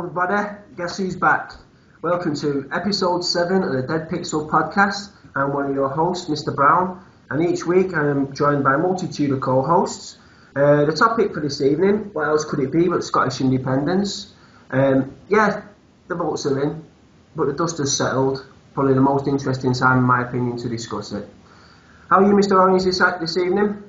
everybody. Guess who's back? Welcome to episode 7 of the Dead Pixel podcast. I'm one of your hosts, Mr. Brown, and each week I am joined by a multitude of co-hosts. The topic for this evening, what else could it be but Scottish independence? The votes are in, but the dust has settled. Probably the most interesting time, in my opinion, to discuss it. How are you, Mr. Orange, this evening?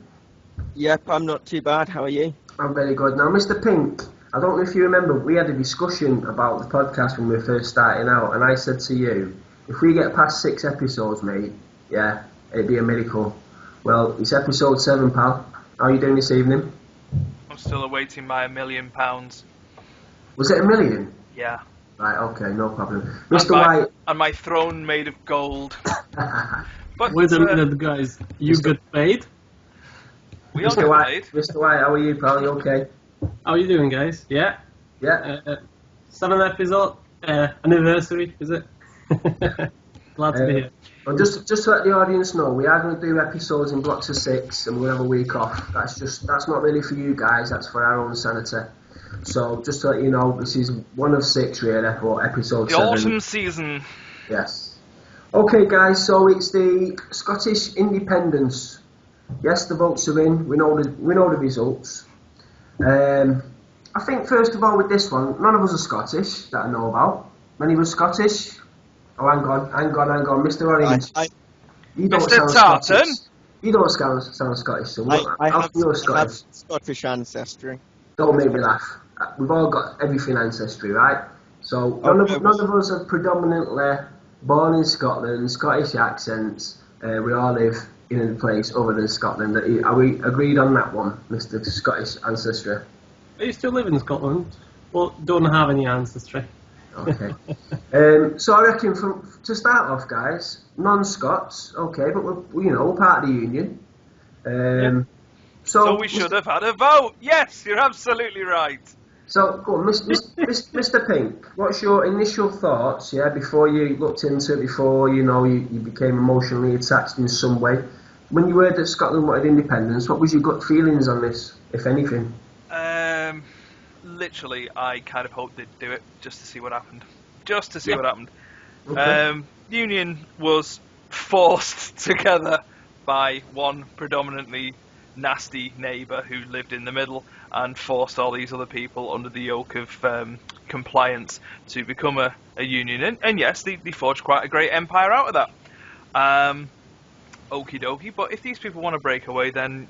Yep, I'm not too bad. How are you? I'm very good. Now, Mr. Pink, I don't know if you remember, we had a discussion about the podcast when we were first starting out, and I said to you, if we get past 6 episodes, mate, yeah, it'd be a miracle. Well, it's episode 7, pal. How are you doing this evening? I'm still awaiting my £1 million. Was it $1 million? Yeah. Right, okay, no problem. Mr. White. And my throne made of gold. But wait a minute, guys. You Mr. get paid? We all Mr. get White, paid. Mr. White, how are you, pal? You okay? How are you doing, guys? Yeah? Yeah. 7th episode, anniversary, is it? Glad to be here. Well, just to let the audience know, we are going to do episodes in blocks of 6, and we'll have a week off. That's not really for you guys, that's for our own sanity. So, just to let you know, this is one of 6 really, for episode 7. The autumn season. Yes. Okay, guys, so it's the Scottish independence. Yes, the votes are in. We know the results. I think, first of all, with this one, none of us are Scottish, that I know about. Many of us Scottish. Oh, hang on. Mr. Orange. You don't Mr. sound Tartan. Scottish. You don't sound Scottish, so I have Scottish ancestry. Don't make me laugh. We've all got everything ancestry, right? So, none of us are predominantly born in Scotland, Scottish accents. We all live in a place other than Scotland. Are we agreed on that one, Mr. Scottish ancestry? I used to live in Scotland, but don't have any ancestry. Okay. So I reckon, to start off, guys, non-Scots, okay, but we're part of the Union. So we should have had a vote. Yes, you're absolutely right. So, go on, Mr. Pink, what's your initial thoughts, before you looked into it, before, you became emotionally attached in some way? When you heard that Scotland wanted independence, what was your gut feelings on this, if anything? Literally, I kind of hoped they'd do it just to see what happened. What happened. Okay. Union was forced together by one predominantly nasty neighbour who lived in the middle and forced all these other people under the yoke of compliance to become a union. And yes, they forged quite a great empire out of that. Okie dokie, but if these people want to break away, then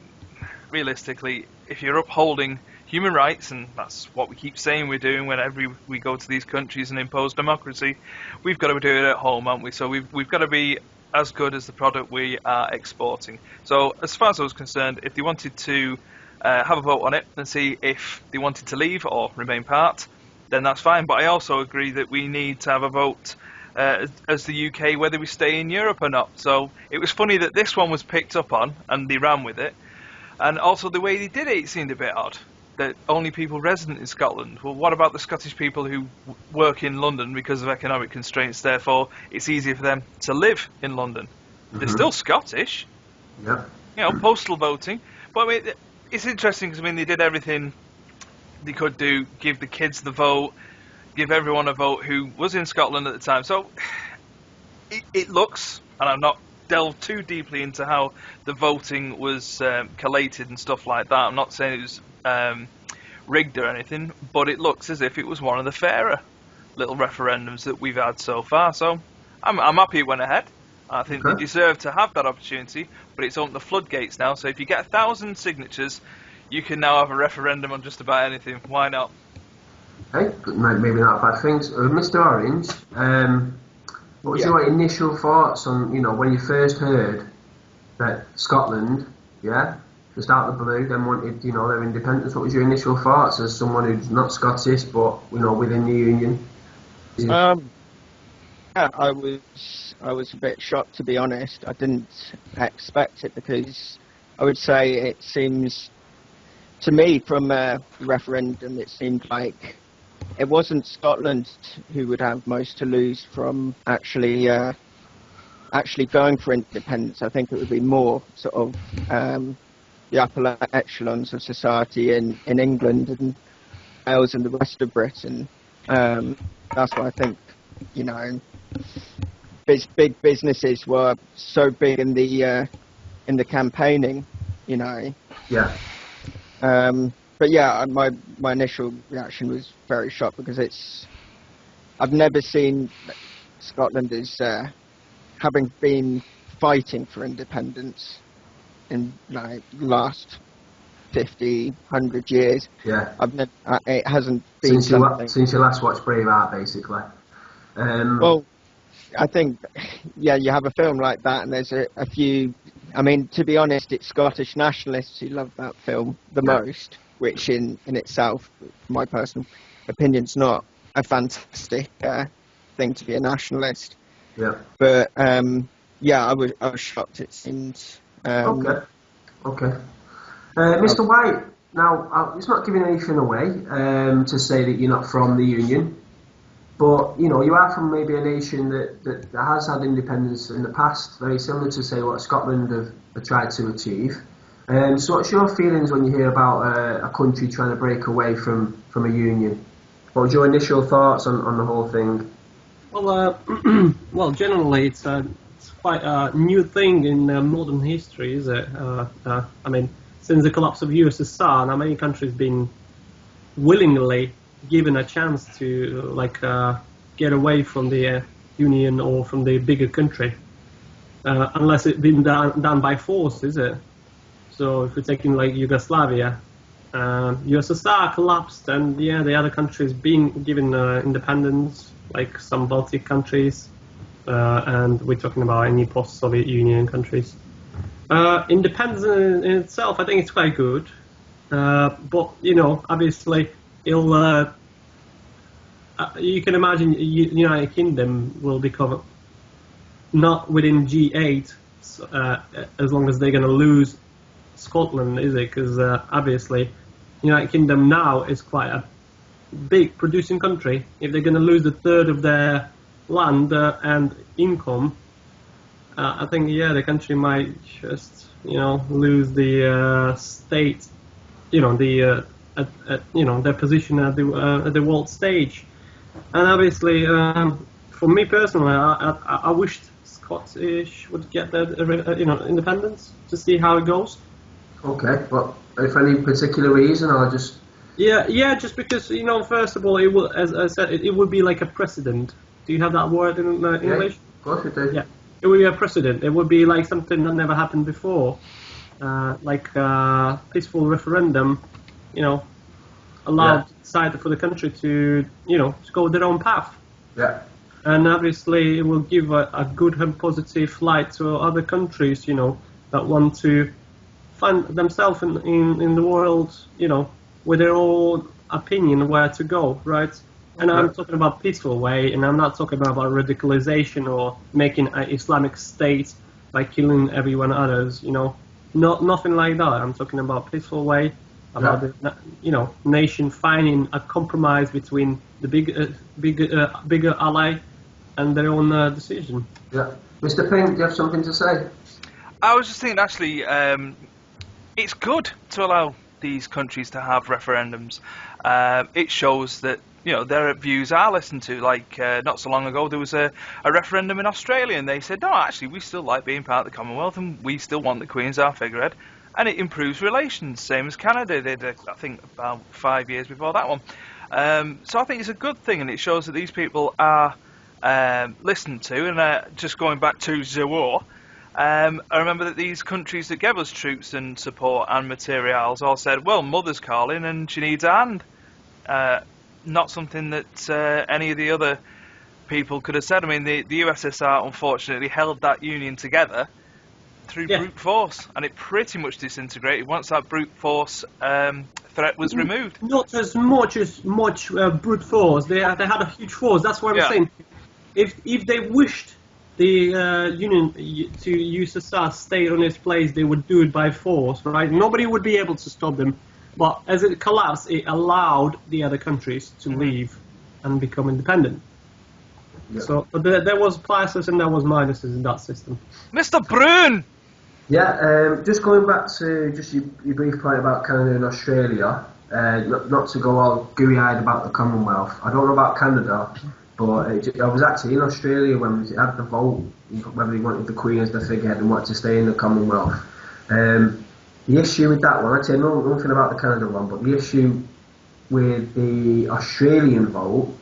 realistically, if you're upholding human rights, and that's what we keep saying we're doing whenever we go to these countries and impose democracy, we've got to do it at home, haven't we? So we've got to be as good as the product we are exporting. So as far as I was concerned, if they wanted to have a vote on it and see if they wanted to leave or remain part, then that's fine. But I also agree that we need to have a vote as the UK whether we stay in Europe or not. So it was funny that this one was picked up on and they ran with it. And also the way they did it seemed a bit odd. That only people resident in Scotland. Well, what about the Scottish people who work in London because of economic constraints? Therefore, it's easier for them to live in London. Mm-hmm. They're still Scottish. Yeah. Postal voting. But I mean, it's interesting because they did everything they could do. Give the kids the vote. Give everyone a vote who was in Scotland at the time. So it looks, and I'm not delved too deeply into how the voting was collated and stuff like that. I'm not saying it was rigged or anything, but it looks as if it was one of the fairer little referendums that we've had so far. So I'm happy it went ahead. I think they deserve to have that opportunity, but it's opened the floodgates now. So if you get 1,000 signatures, you can now have a referendum on just about anything. Why not? Hey, maybe not bad things. Mr. Orange, what was your initial thoughts on, when you first heard that Scotland, just out of the blue, then wanted, their independence? What was your initial thoughts as someone who's not Scottish, but, within the Union? I was a bit shocked, to be honest. I didn't expect it because I would say it seems, to me, from the referendum, it seemed like it wasn't Scotland who would have most to lose from actually going for independence. I think it would be more sort of the upper echelons of society in England and Wales and the rest of Britain. That's why I think, you know, big businesses were so big in the campaigning, you know. Yeah. But yeah, my initial reaction was very shocked because I've never seen Scotland as having been fighting for independence in like last 50, 100 years. Yeah. It hasn't been since you last watched Braveheart, basically. Well, I think, yeah, you have a film like that, and there's a few. I mean, to be honest, it's Scottish nationalists who love that film the most, which in itself, my personal opinion's not a fantastic thing to be a nationalist. Yeah. But yeah, I was shocked. It seemed. Okay. Mr. White, now it's not giving anything away to say that you're not from the Union, but you know you are from maybe a nation that has had independence in the past, very similar to say what Scotland have tried to achieve. So what's your feelings when you hear about a country trying to break away from a union? What was your initial thoughts on the whole thing? Well, well, generally it's quite a new thing in modern history, is it? I mean, since the collapse of USSR, now many countries been willingly given a chance to get away from the union or from the bigger country, unless it's been done by force, is it? So if we're taking like Yugoslavia, USSR collapsed, and yeah, the other countries been given independence, like some Baltic countries, and we're talking about any post-Soviet Union countries. Independence in itself, I think it's quite good, but you know, obviously, it'll. You can imagine United Kingdom will become not within G8 as long as they're going to lose Scotland, is it? Because obviously, United Kingdom now is quite a big producing country. If they're going to lose a third of their land and income, I think the country might just lose the state, their position at the world stage. And obviously, for me personally, I wished Scottish would get their independence to see how it goes. Okay, but if any particular reason, or just just because first of all, it will, as I said, it would be like a precedent. Do you have that word in English? Of course we do. Yeah, it would be a precedent. It would be like something that never happened before, like a peaceful referendum. Allowed side for the country to to go their own path. Yeah. And obviously, it will give a good and positive light to other countries, that want to find themselves in the world, with their own opinion where to go, right? And I'm talking about peaceful way, and I'm not talking about radicalization or making an Islamic state by killing everyone others, nothing like that. I'm talking about peaceful way, about the nation finding a compromise between the bigger ally and their own decision. Yeah, Mr. Pink, do you have something to say? I was just thinking, actually, it's good to allow these countries to have referendums. It shows that their views are listened to. Like not so long ago, there was a referendum in Australia, and they said, no, actually, we still like being part of the Commonwealth, and we still want the Queen as our figurehead. And it improves relations, same as Canada did, I think, about 5 years before that one. So I think it's a good thing, and it shows that these people are listened to. And just going back to the war, I remember that these countries that gave us troops and support and materials all said, well, Mother's calling and she needs a hand. Not something that any of the other people could have said. I mean, the USSR, unfortunately, held that union together through brute force, and it pretty much disintegrated once that brute force threat was removed. Not as much brute force. They had a huge force. That's what I'm saying. If they wished the Union to USSR stay on its place, they would do it by force, right? Nobody would be able to stop them. But as it collapsed, it allowed the other countries to leave and become independent. Yeah. So, but there was pluses and there was minuses in that system. Mr. Brune! Yeah, just going back to just your brief point about Canada and Australia, not to go all gooey-eyed about the Commonwealth. I don't know about Canada, but I was actually in Australia when we had the vote, whether they wanted the Queen as the figurehead and wanted to stay in the Commonwealth. The issue with that one, I'd say nothing about the Canada one, but the issue with the Australian vote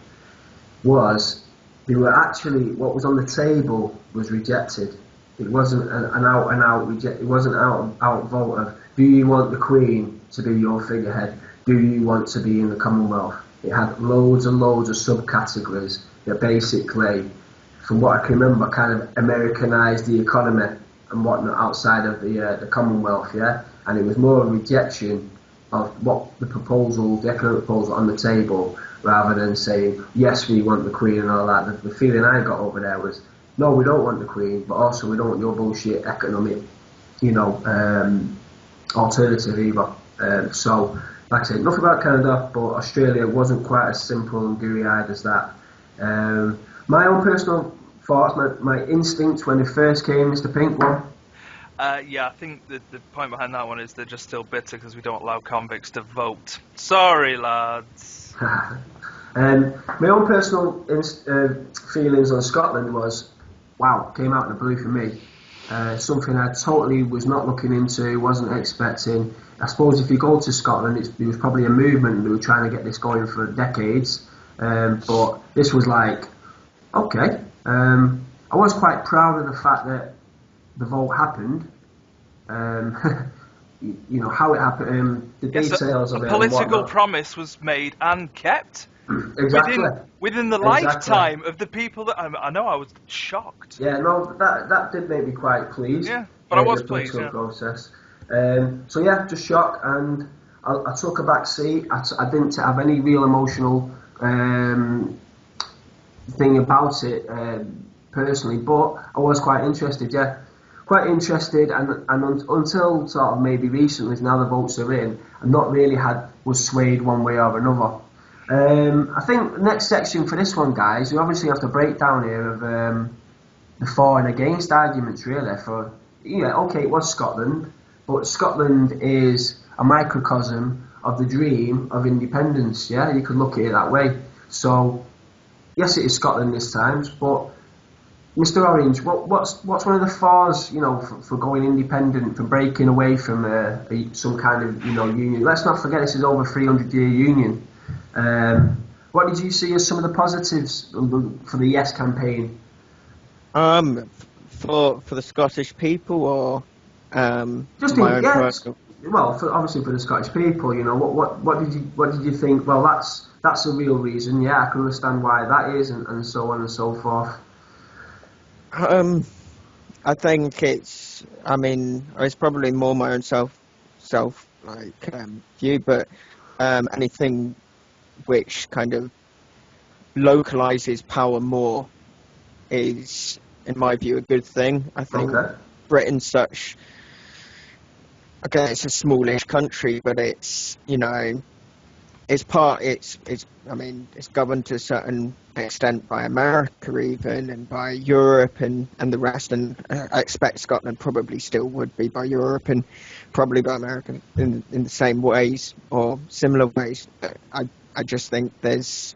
was they were actually, what was on the table was rejected. It wasn't an out and out reject. It wasn't out vote of, do you want the Queen to be your figurehead? Do you want to be in the Commonwealth? It had loads and loads of subcategories that basically, from what I can remember, kind of Americanised the economy and whatnot outside of the Commonwealth, yeah. And it was more a rejection of what the economic proposal on the table, rather than saying yes, we want the Queen and all that. The feeling I got over there was, no, we don't want the Queen, but also we don't want your bullshit economic, alternative either. So, like I said, nothing about Canada, but Australia wasn't quite as simple and gooey-eyed as that. My own personal thoughts, my instinct when it first came, Mr. Pink, one. Yeah, I think the point behind that one is they're just still bitter because we don't allow convicts to vote. Sorry, lads. My own personal feelings on Scotland was, wow, came out of the blue for me. Something I totally was not looking into, wasn't expecting. I suppose if you go to Scotland, there was probably a movement that were trying to get this going for decades. But this was like, okay. I was quite proud of the fact that the vote happened. How it happened, the details of it. A political promise was made and kept. Exactly. Within the lifetime of the people that I know. I was shocked. Yeah, no, that did make me quite pleased. Yeah, but I was pleased. Yeah. Process. So yeah, just shocked, and I took a back seat. I didn't have any real emotional thing about it personally, but I was quite interested. Yeah, quite interested, and until sort of maybe recently, now the votes are in, I've not really was swayed one way or another. I think the next section for this one, guys, we obviously have to break down here of the for and against arguments, really. It was Scotland, but Scotland is a microcosm of the dream of independence, yeah? You could look at it that way. So, yes, it is Scotland this time, but Mr. Orange, what's one of the fors, for going independent, for breaking away from some kind of, union? Let's not forget this is over 300-year union. What did you see as some of the positives for the Yes campaign? For the Scottish people, or just my own personal. Well, obviously for the Scottish people, what did you think? Well, that's a real reason. Yeah, I can understand why that is, and so on and so forth. I think it's probably more my own self view, but anything which kind of localizes power more is, in my view, a good thing. I think Britain's it's a smallish country, but it's governed to a certain extent by America even, and by Europe and the rest, and I expect Scotland probably still would be by Europe and probably by America in the same ways or similar ways. I just think it's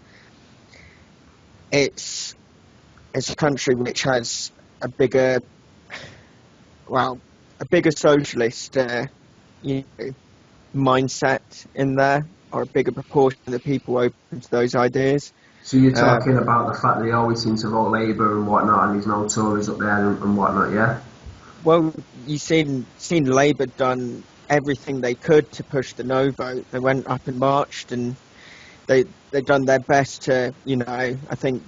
a country which has a bigger socialist mindset in there, or a bigger proportion of the people open to those ideas. So you're talking about the fact that they always seem to vote Labour and whatnot, and there's no Tories up there and whatnot, yeah? Well, you've seen Labour done everything they could to push the no vote. They went up and marched, and they've done their best to, I think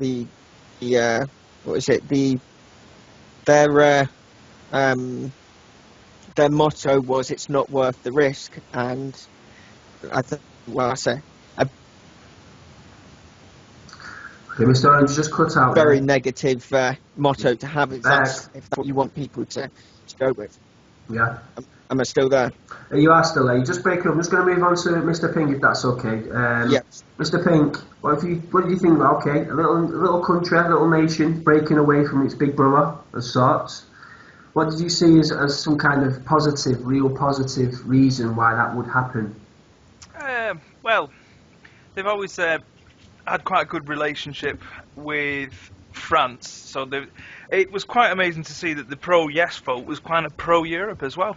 their motto was, "It's not worth the risk," and Okay, Mr. Orange, just cut out. Very negative motto to have, if that's what you want people to go with. Yeah. Am I still there? You are still there. You just break up. I'm just going to move on to Mr. Pink, if that's okay. Yes. Mr. Pink, what do you think? Okay, a little country, a little nation breaking away from its big brother of sorts. What did you see as some kind of real positive reason why that would happen? Well, they've always had quite a good relationship with France, so it was quite amazing to see that the pro-yes vote was kind of pro-Europe as well.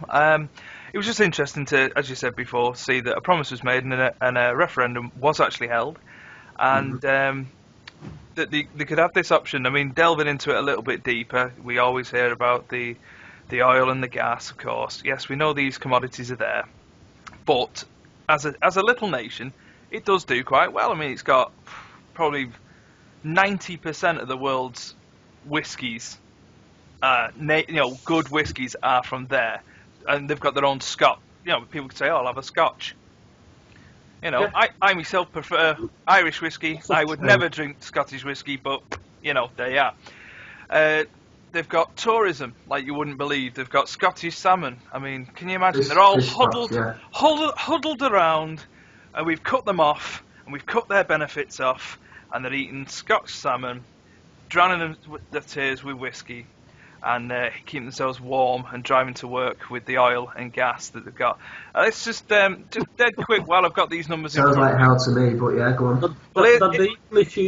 It was just interesting to, as you said before, see that a promise was made and a referendum was actually held, and that they could have this option. I mean, delving into it a little bit deeper, we always hear about the oil and the gas, of course. Yes, we know these commodities are there, but as a little nation, it does do quite well. I mean, it's got probably 90% of the world's whiskies, good whiskies are from there, and they've got their own Scotch. People could say, "Oh, I'll have a Scotch." Yeah. I myself prefer Irish whiskey. I would never drink Scottish whiskey, but there you are. They've got tourism like you wouldn't believe. They've got Scottish salmon. I mean, can you imagine? They're all huddled around, and we've cut them off, and we've cut their benefits off, and they're eating Scotch salmon, drowning their tears with whiskey, and keeping themselves warm and driving to work with the oil and gas that they've got. It's just dead quick. While I've got these numbers, sounds like hell to me, but yeah, go on. But the English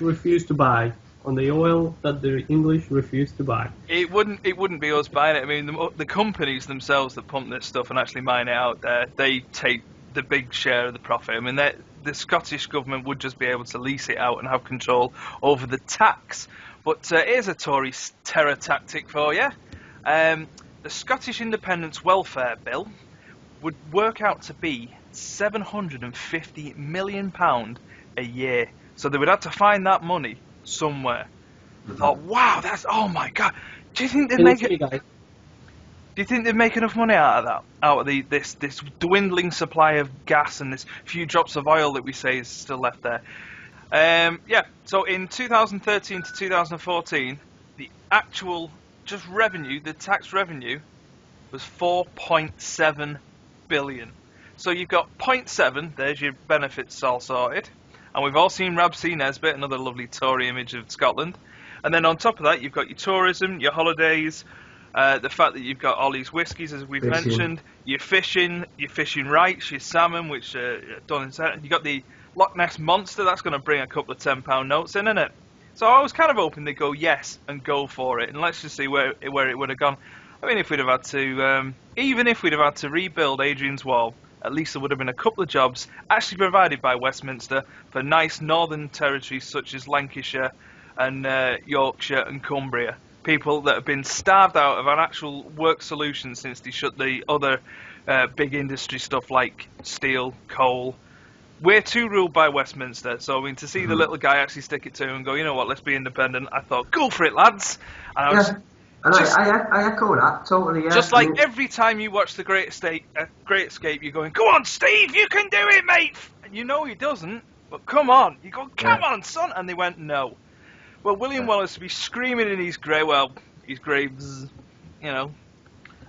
refuse to buy on the oil that the English refuse to buy. It wouldn't be us buying it. I mean, the companies themselves that pump this stuff and actually mine it out there, they take the big share of the profit. I mean, the Scottish government would just be able to lease it out and have control over the tax. But here's a Tory terror tactic for you. The Scottish Independence Welfare Bill would work out to be £750 million a year. So they would have to find that money somewhere. I thought, wow, oh my God. Do you think they'd make it? Do you think they'd make enough money out of that? Out of this dwindling supply of gas and this few drops of oil that we say is still left there? So in 2013 to 2014, the actual revenue, the tax revenue, was 4.7 billion. So you've got 0.7, there's your benefits all sorted. And we've all seen Rab C. Nesbitt, another lovely Tory image of Scotland. And then on top of that, you've got your tourism, your holidays, the fact that you've got all these whiskies, as we've mentioned, your fishing rights, your salmon, which done in. You've got the Loch Ness Monster, that's going to bring a couple of £10 notes in, isn't it? So I was kind of hoping they'd go yes and go for it, and let's just see where it would have gone. I mean, if we'd have had to, even if we'd have had to rebuild Hadrian's Wall, at least there would have been a couple of jobs actually provided by Westminster for nice northern territories such as Lancashire and Yorkshire and Cumbria. People that have been starved out of an actual work solution since they shut the other big industry stuff like steel, coal. We're too ruled by Westminster, so I mean, to see the little guy actually stick it to him and go, you know what, let's be independent, I thought, go for it, lads. And I was I echo that totally. Yeah. Just like every time you watch The Great Escape, you're going, "Go on, Steve, you can do it, mate." And you know he doesn't, but come on, you go, "Come on, son," and they went, "No." Well, William Wallace would be screaming in his graves,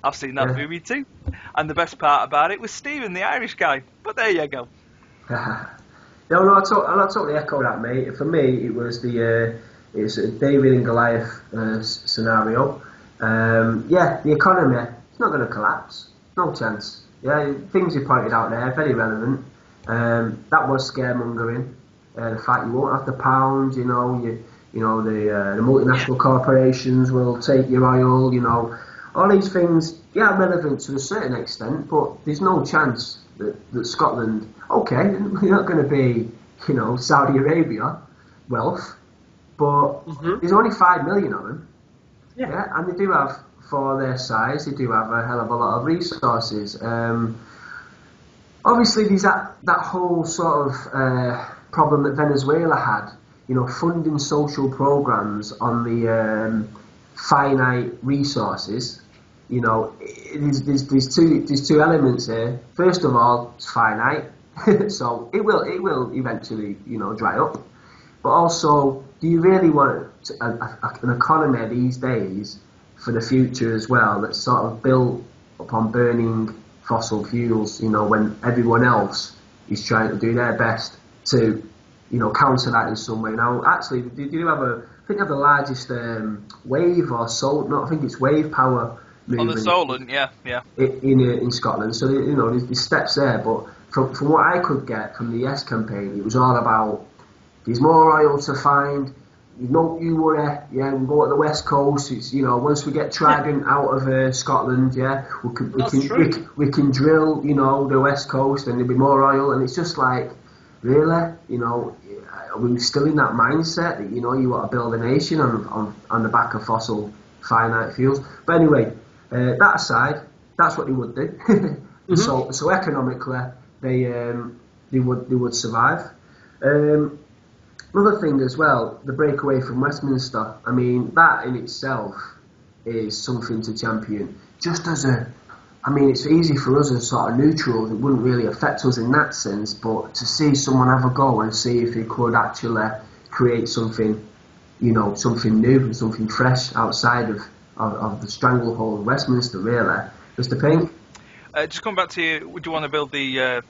I've seen that movie too, and the best part about it was Stephen, the Irish guy. But there you go. I totally echo that, mate. For me, it was it's a David and Goliath scenario. The economy, it's not going to collapse. No chance. Yeah, things you pointed out there, very relevant. That was scaremongering. The fact you won't have to pound, the multinational corporations will take your oil, all these things, relevant to a certain extent, but there's no chance that Scotland, okay, you're not going to be, Saudi Arabia wealth, but there's only 5 million of them. Yeah, and they do have, for their size, they do have a hell of a lot of resources. Obviously, there's that whole sort of problem that Venezuela had, funding social programs on the finite resources. There's two elements here. First of all, it's finite, so it will eventually dry up. But also, do you really want an economy these days for the future as well that's sort of built upon burning fossil fuels? When everyone else is trying to do their best to counter that in some way. Now, actually, they do have they have the largest wave or solar. I think it's wave power movement on the Solent, yeah. In Scotland. So there's steps there, but from what I could get from the Yes campaign, it was all about there's more oil to find. You worry, yeah. We go to the west coast. It's once we get Trident out of Scotland, yeah, we can drill, the west coast, and there'll be more oil. And it's just like, really, are we still in that mindset that you want to build a nation on the back of fossil finite fuels? But anyway, that aside, that's what they would do. Mm-hmm. So economically, they would survive. Another thing as well, the breakaway from Westminster. I mean, that in itself is something to champion. Just as it's easy for us as sort of neutrals, it wouldn't really affect us in that sense, but to see someone have a go and see if he could actually create something, something new and something fresh outside of the stranglehold of Westminster, really. Mr. Pink? Just coming back to you, would you want to build your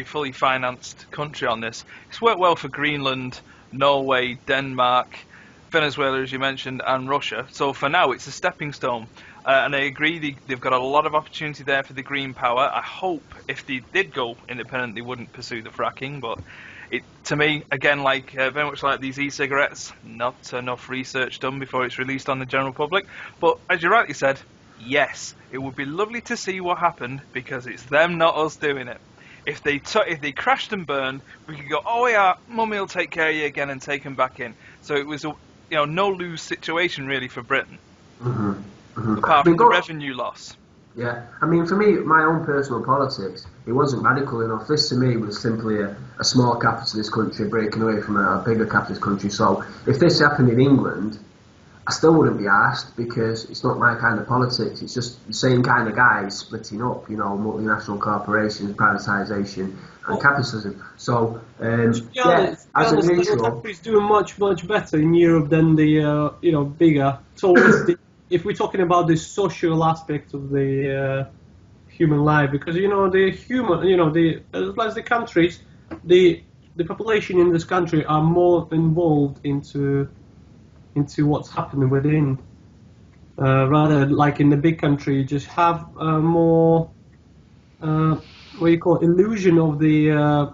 fully financed country on this? It's worked well for Greenland, Norway, Denmark, Venezuela, as you mentioned, and Russia. So for now, it's a stepping stone. And I agree, they've got a lot of opportunity there for the green power. I hope if they did go independent, they wouldn't pursue the fracking. But to me, again, very much like these e-cigarettes, not enough research done before it's released on the general public. But as you rightly said, yes, it would be lovely to see what happened, because it's them, not us, doing it. If they crashed and burned, we could go, oh yeah, Mummy will take care of you again and take them back in. So it was a no-lose situation really for Britain. Mm-hmm. Mm-hmm. Apart from the revenue loss. Yeah, I mean, for me, my own personal politics, it wasn't radical enough. This to me was simply a small capitalist country breaking away from a bigger capitalist country. So if this happened in England, I still wouldn't be asked, because it's not my kind of politics. It's just the same kind of guys splitting up, multinational corporations, privatisation, and capitalism. So, as a neutral, countries doing much better in Europe than the bigger. So if we're talking about the social aspect of the human life, because the countries, the population in this country are more involved into what's happening within, rather like in the big country, you just have more illusion of the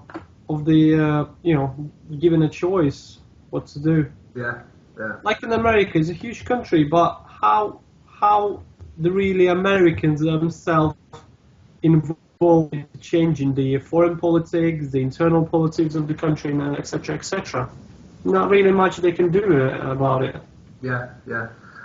given a choice what to do. Yeah. Like in America, it's a huge country, but how the really Americans themselves involved in changing the foreign politics, the internal politics of the country, and etc. etc. Not really much they can do about it. Yeah.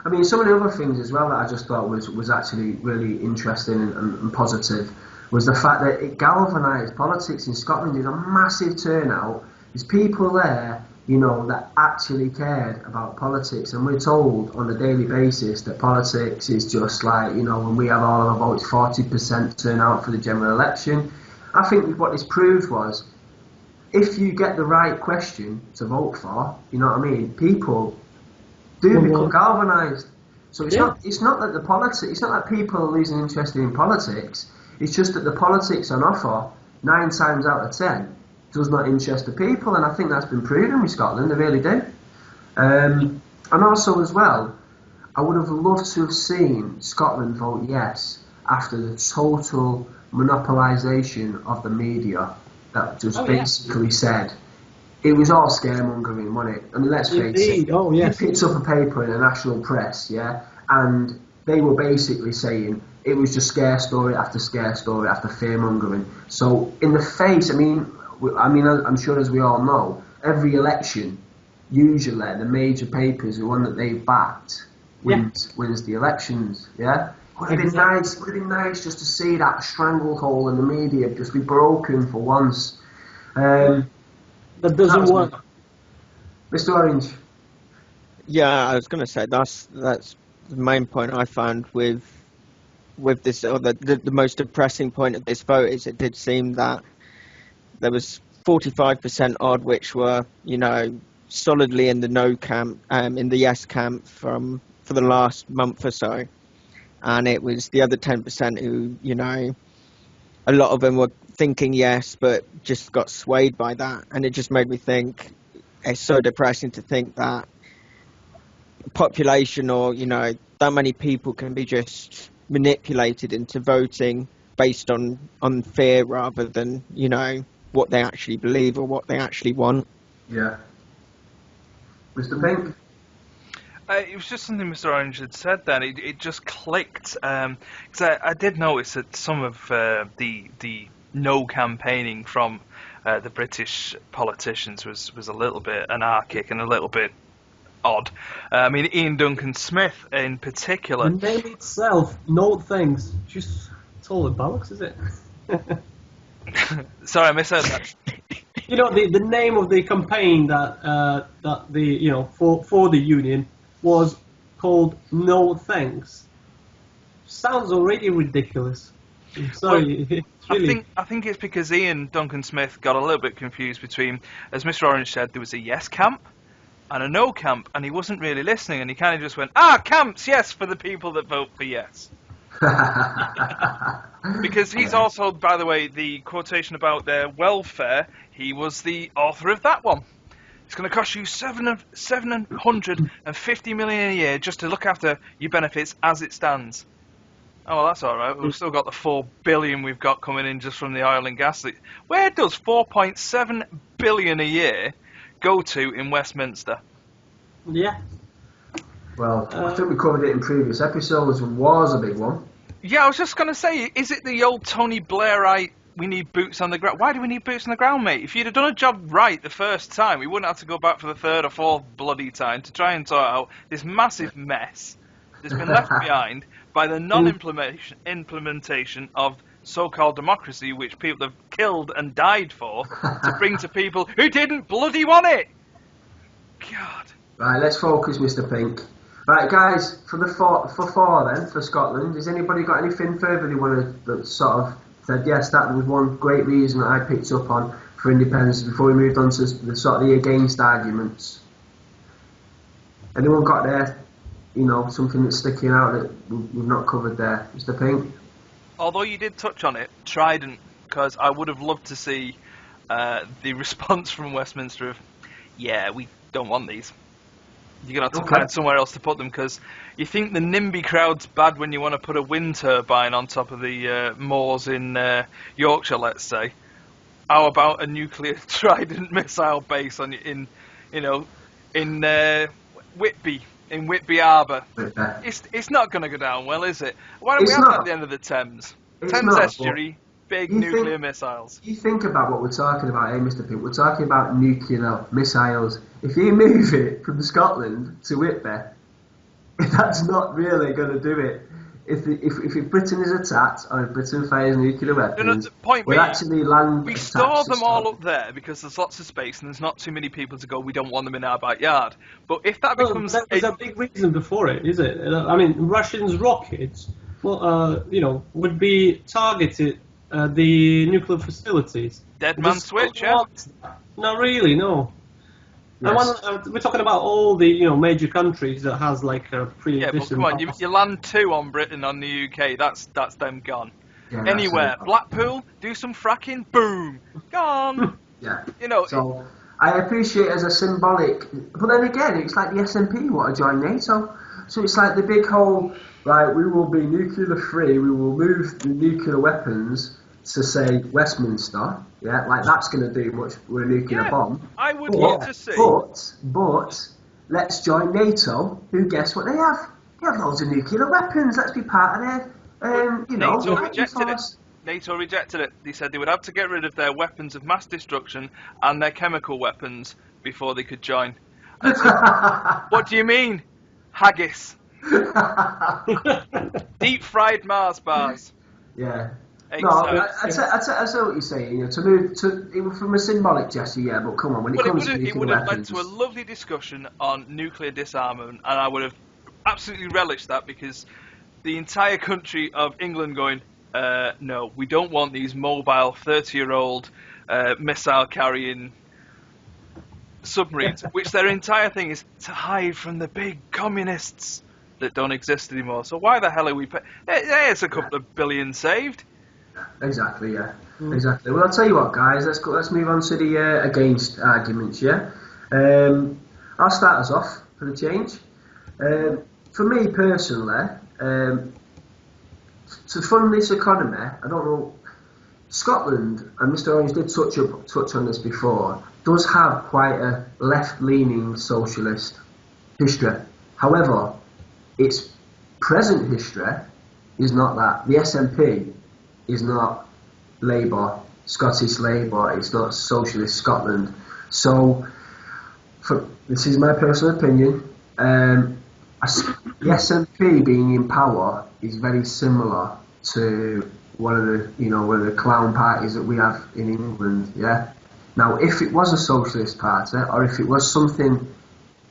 I mean, some of the other things as well that I just thought was actually really interesting and positive was the fact that it galvanised politics in Scotland. There's a massive turnout. There's people there, that actually cared about politics, and we're told on a daily basis that politics is just like, when we have all of our votes, 40% turnout for the general election. I think what this proved was, if you get the right question to vote for, people do become galvanised. So it's not that people are losing interest in politics. It's just that the politics on offer 9 times out of 10 does not interest the people, and I think that's been proven with Scotland. They really do. And also as well, I would have loved to have seen Scotland vote yes after the total monopolisation of the media that just basically said it was all scaremongering, wasn't it? I mean, let's face it. Oh, yes. You picked up a paper in the national press, yeah, and they were basically saying it was just scare story after fear-mongering. So in the face, I'm sure as we all know, every election, usually the major papers, the one that they backed, wins the elections, yeah? Would have been nice just to see that stranglehold in the media just be broken for once. That doesn't work. Mr. Orange. Yeah, I was going to say that's the main point I found with this, or the most depressing point of this vote is it did seem that there was 45% odd which were, solidly in the no camp, in the yes camp for the last month or so. And it was the other 10% who, a lot of them were thinking yes, but just got swayed by that. And it just made me think, it's so depressing to think that population or, that many people can be just manipulated into voting based on fear rather than, you know, what they actually believe or what they actually want. Yeah. Mr. Pink? It was just something Mr. Orange had said then. It just clicked. Because I did notice that some of the no campaigning from the British politicians was a little bit anarchic and a little bit odd. I mean, Ian Duncan Smith in particular. The name itself, no thanks. Just total bollocks, is it? Sorry, I misheard that. You know, the name of the campaign that the you know for the union was called No Thanks. Sounds already ridiculous. I'm sorry. Well, really... I think it's because Ian Duncan Smith got a little bit confused between, as Mr. Orange said, there was a yes camp and a no camp, and he wasn't really listening, and he kind of just went, camps, yes, for the people that vote for yes. Because he's also, by the way, the quotation about their welfare, he was the author of that one. It's going to cost you $750 million a year just to look after your benefits as it stands. Oh, well, that's all right. We've still got the $4 billion we've got coming in just from the oil and gas. Where does $4.7 billion a year go to in Westminster? Yeah. Well, I think we covered it in previous episodes. Was a big one. Yeah, I was just going to say, is it the old Tony Blairite, we need boots on the ground? Why do we need boots on the ground, mate? If you'd have done a job right the first time, we wouldn't have to go back for the third or fourth bloody time to try and sort out this massive mess that's been left behind by the non-implementation of so-called democracy, which people have killed and died for, to bring to people who didn't bloody want it. God. Right, let's focus, Mr. Pink. Right, guys, for Scotland, has anybody got anything further they want to sort of said, yes, that was one great reason that I picked up on for independence before we moved on to the sort of the against arguments? Anyone got there, you know, something that's sticking out that we've not covered there, Mr. Pink? Although you did touch on it, Trident, because I would have loved to see the response from Westminster of, yeah, we don't want these. You're going to have to find somewhere else to put them, because you think the NIMBY crowd's bad when you want to put a wind turbine on top of the moors in Yorkshire, let's say. How about a nuclear Trident missile base in Whitby, in Whitby Harbour? It's not going to go down well, is it? Why don't we have that at the end of the Thames? Thames estuary, big nuclear missiles. You think about what we're talking about here, Mr. Pink. We're talking about nuclear missiles. If you move it from Scotland to Whitby, that's not really going to do it. If Britain is attacked, or if Britain fires nuclear weapons, we actually land. We store them all up there because there's lots of space and there's not too many people to go, we don't want them in our backyard. But if that becomes... There's a big reason before it, is it? I mean, Russians' rockets, would be targeted at the nuclear facilities. Dead man switch, yeah? Not really, no. Yes. We're talking about all the major countries that has like a pre-existing... Yeah, but come on, you land 2 on Britain, on the UK, that's them gone. Yeah, anywhere, Blackpool, do some fracking, boom, gone. Yeah. So I appreciate it as a symbolic, but then again, it's like the SNP want to join NATO, so it's like the big whole, right? We will be nuclear free. We will move the nuclear weapons to say Westminster. Yeah, like that's going to do much with a nuclear bomb. I would love to see. But let's join NATO. Who guess what they have? They have loads of nuclear weapons. Let's be part of their, NATO rejected it. NATO rejected it. They said they would have to get rid of their weapons of mass destruction and their chemical weapons before they could join. I said, what do you mean? Haggis. Deep fried Mars bars. Yeah. Exactly. No, I say what you're saying. To move from a symbolic gesture, yeah. But come on, when it comes to nuclear weapons, it would have led to a lovely discussion on nuclear disarmament, and I would have absolutely relished that, because the entire country of England going, no, we don't want these mobile 30-year-old missile-carrying submarines, which their entire thing is to hide from the big communists that don't exist anymore. So why the hell are we? There's a couple of billion saved. Exactly, yeah. Exactly. Well, I'll tell you what, guys. Let's move on to the against arguments. Yeah. I'll start us off for the change. For me personally, to fund this economy, I don't know. Scotland, and Mr. Orange did touch on this before, does have quite a left-leaning socialist history. However, its present history is not that. The SNP is not Labour, Scottish Labour, it's not Socialist Scotland. So, this is my personal opinion, the SNP being in power is very similar to one of the clown parties that we have in England, yeah? Now, if it was a socialist party, or if it was something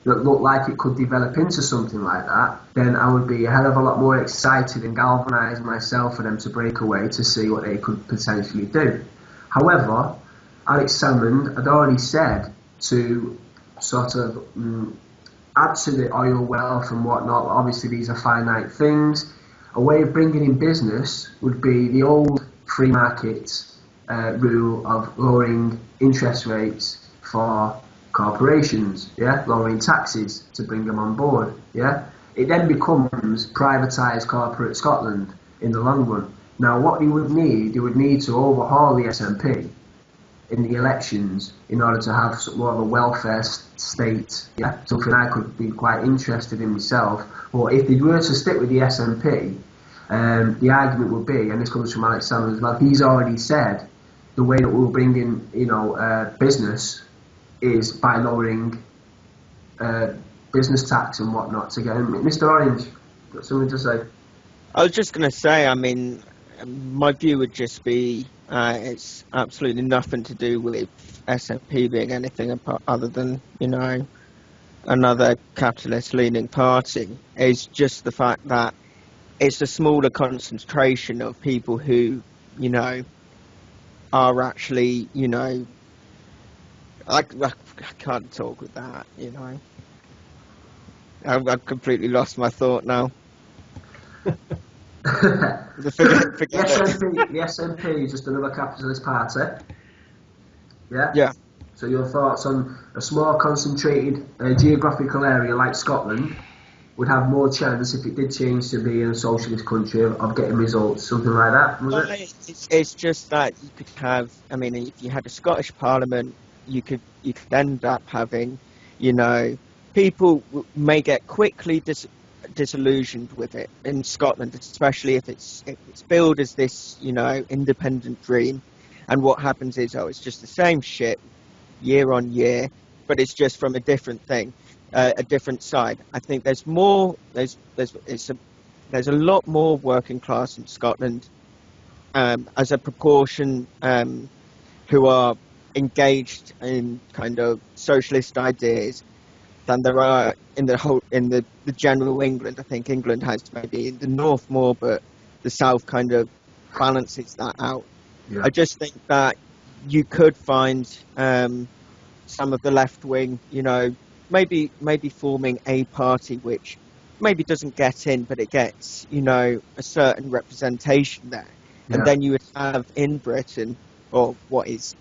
that looked like it could develop into something like that, then I would be a hell of a lot more excited and galvanised myself for them to break away to see what they could potentially do. However, Alex Salmond had already said to sort of add to the oil wealth and whatnot. Obviously, these are finite things. A way of bringing in business would be the old free market rule of lowering interest rates for corporations, yeah, lowering taxes to bring them on board, yeah. It then becomes privatised corporate Scotland in the long run. Now, what you would need to overhaul the SNP in the elections in order to have more of a welfare state, yeah, something I could be quite interested in myself. Or if they were to stick with the SNP, the argument would be, and this comes from Alex Salmond as well, he's already said the way that we'll bring in, business is by lowering business tax and whatnot to get in. Mr. Orange, got something to say? I was just going to say, I mean, my view would just be it's absolutely nothing to do with SNP being anything other than, another capitalist-leaning party. It's just the fact that it's a smaller concentration of people who, are actually, I can't talk with that, I've completely lost my thought now. The SNP is just another capitalist party. Yeah? Yeah. So your thoughts on a small concentrated geographical area like Scotland would have more chance if it did change to be in a socialist country of getting results, something like that, was it? It's just that you could have, I mean, if you had a Scottish Parliament, you could end up having, people may get quickly disillusioned with it in Scotland, especially if it's billed as this, independent dream, and what happens is, it's just the same shit year on year, but it's just from a different thing, a different side. I think there's more, there's a lot more working class in Scotland as a proportion who are engaged in kind of socialist ideas than there are in the general England. I think England has maybe in the north more, but the south kind of balances that out. Yeah. I just think that you could find some of the left wing, maybe forming a party which maybe doesn't get in, but it gets, a certain representation there. Yeah. And then you would have in Britain, or what is,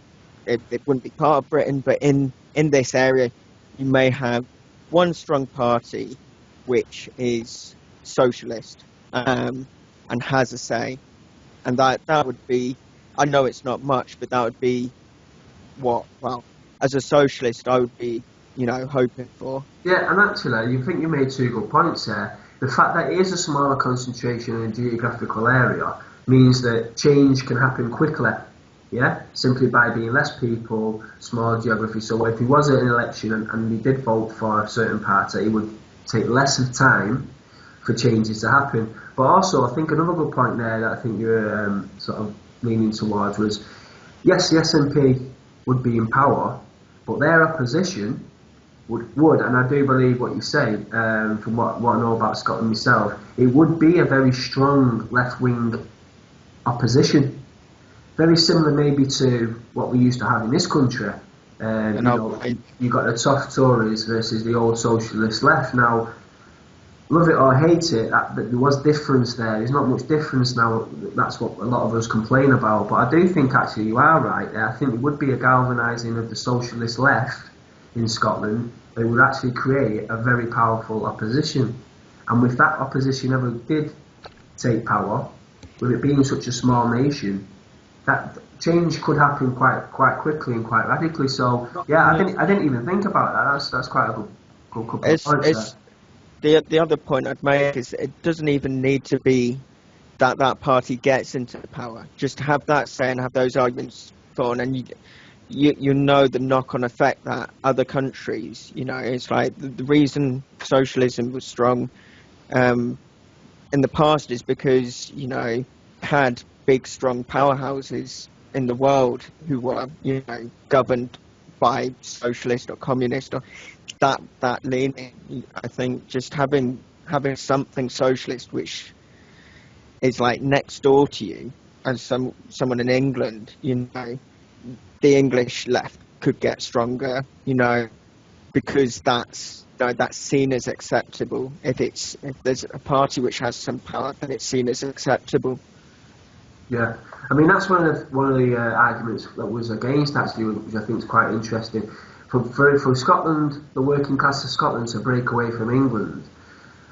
it wouldn't be part of Britain, but in this area, you may have one strong party which is socialist and has a say, and that would be, I know it's not much, but that would be what, well, as a socialist I would be, hoping for. Yeah, and actually, you think you made two good points there. The fact that it is a smaller concentration in a geographical area means that change can happen quickly. Yeah, simply by being less people, small geography. So if he was at an election and he did vote for a certain party, it would take less of time for changes to happen. But also, I think another good point there that I think you're sort of leaning towards was, yes, the SNP would be in power, but their opposition would, and I do believe what you say, from what I know about Scotland myself, it would be a very strong left-wing opposition. Very similar maybe to what we used to have in this country. You got the tough Tories versus the old socialist left. Now, love it or hate it, there was difference there. There's not much difference now. That's what a lot of us complain about. But I do think actually you are right there. I think it would be a galvanising of the socialist left in Scotland. It would actually create a very powerful opposition. And if that opposition ever did take power, with it being such a small nation, that change could happen quite quickly and quite radically. So yeah, I didn't even think about that. That's quite a good couple of points there. The other point I'd make is it doesn't even need to be that party gets into power. Just have that say and have those arguments on, and you know the knock-on effect that other countries, it's like the reason socialism was strong in the past is because, had big, strong powerhouses in the world who were, governed by socialist or communist or that leaning. I think just having something socialist which is like next door to you, as someone in England, the English left could get stronger, because that's seen as acceptable. If there's a party which has some power, then it's seen as acceptable. Yeah, I mean that's one of the arguments that was against, actually, which I think is quite interesting. For Scotland, the working class of Scotland to break away from England,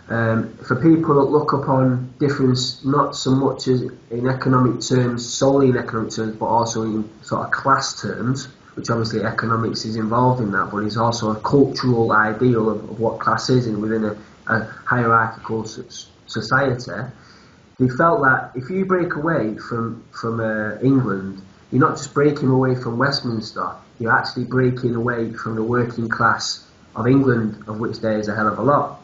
for people that look upon difference not so much as in economic terms, solely in economic terms, but also in sort of class terms, which obviously economics is involved in that, but it's also a cultural ideal of what class is within a hierarchical society. They felt that if you break away from England, you're not just breaking away from Westminster, you're actually breaking away from the working class of England, of which there is a hell of a lot.